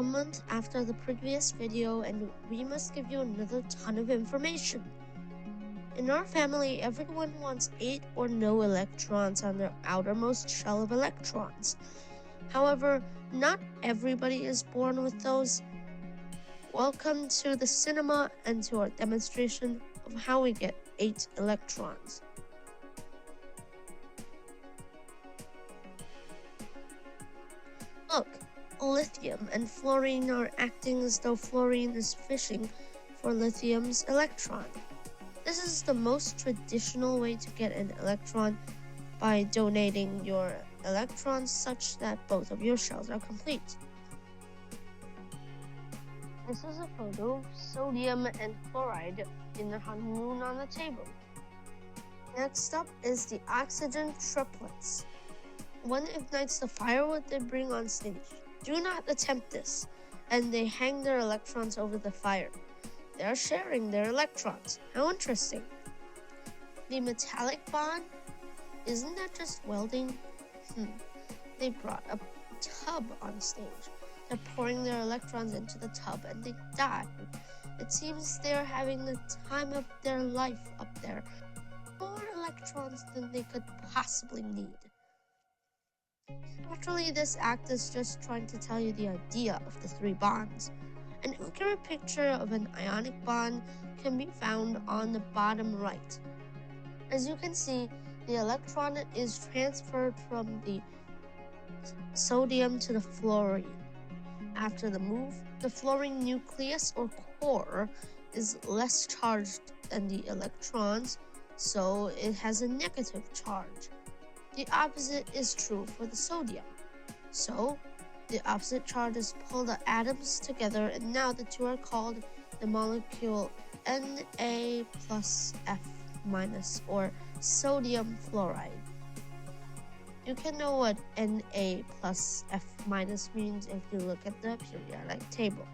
month after the previous video, and we must give you another ton of information. In our family, everyone wants 8 or no electrons on their outermost shell of electrons. However, not everybody is born with those. Welcome to the cinema and to our demonstration of how we get 8 electrons. Look, lithium and fluorine are acting as though fluorine is fishing for lithium's electron. This is the most traditional way to get an electron, by donating your electrons such that both of your shells are complete. This is a photo of sodium and chloride in their honeymoon on the table. Next up is the oxygen triplets. One ignites the firewood they bring on stage. Do not attempt this, and they hang their electrons over the fire. They are sharing their electrons. How interesting. The metallic bond? Isn't that just welding? They brought a tub on stage. They're pouring their electrons into the tub and they die. It seems they're having the time of their life up there. More electrons than they could possibly need. Actually, this act is just trying to tell you the idea of the 3 bonds. An accurate picture of an ionic bond can be found on the bottom right. As you can see, the electron is transferred from the sodium to the fluorine. After the move, the fluorine nucleus or core is less charged than the electrons, so it has a negative charge. The opposite is true for the sodium. So, the opposite charges pull the atoms together, and now the two are called the molecule Na plus F minus, or sodium fluoride. You can know what Na plus F minus means if you look at the periodic table.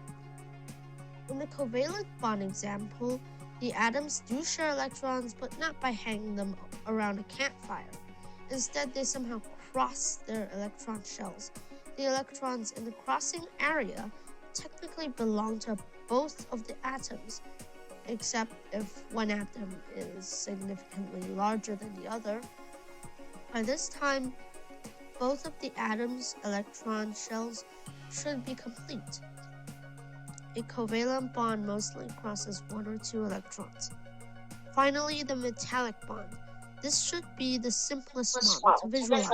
In the covalent bond example, the atoms do share electrons, but not by hanging them around a campfire. Instead, they somehow cross their electron shells. The electrons in the crossing area technically belong to both of the atoms, except if one atom is significantly larger than the other. By this time, both of the atoms' electron shells should be complete. A covalent bond mostly crosses 1 or 2 electrons. Finally, the metallic bond. This should be the simplest one to visualize.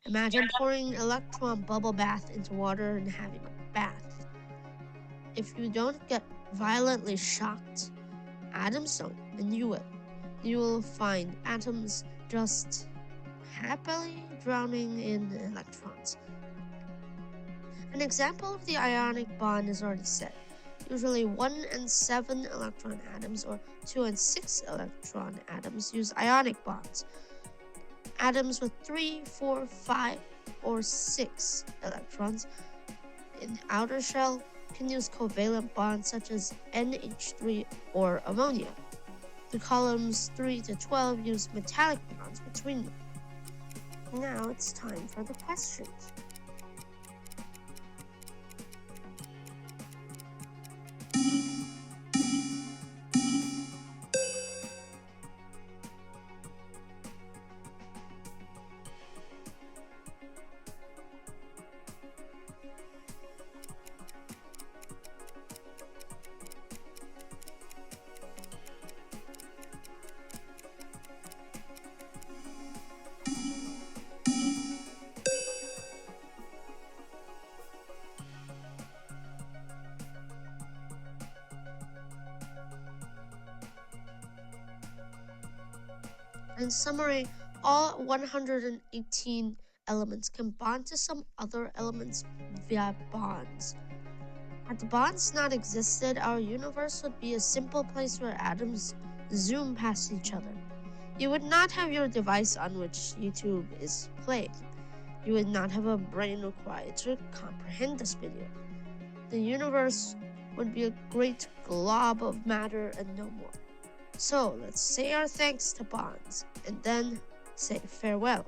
Imagine pouring electron bubble bath into water and having a bath. If you don't get violently shocked, atoms don't, and you will. You will find atoms just happily drowning in electrons. An example of the ionic bond is already said. Usually 1 and 7 electron atoms or 2 and 6 electron atoms use ionic bonds. Atoms with 3, 4, 5, or 6 electrons in the outer shell can use covalent bonds such as NH3 or ammonia. The columns 3 to 12 use metallic bonds between them. Now it's time for the questions. In summary, all 118 elements can bond to some other elements via bonds. Had the bonds not existed, our universe would be a simple place where atoms zoom past each other. You would not have your device on which YouTube is playing. You would not have a brain required to comprehend this video. The universe would be a great glob of matter and no more. So let's say our thanks to bonds, and then say farewell.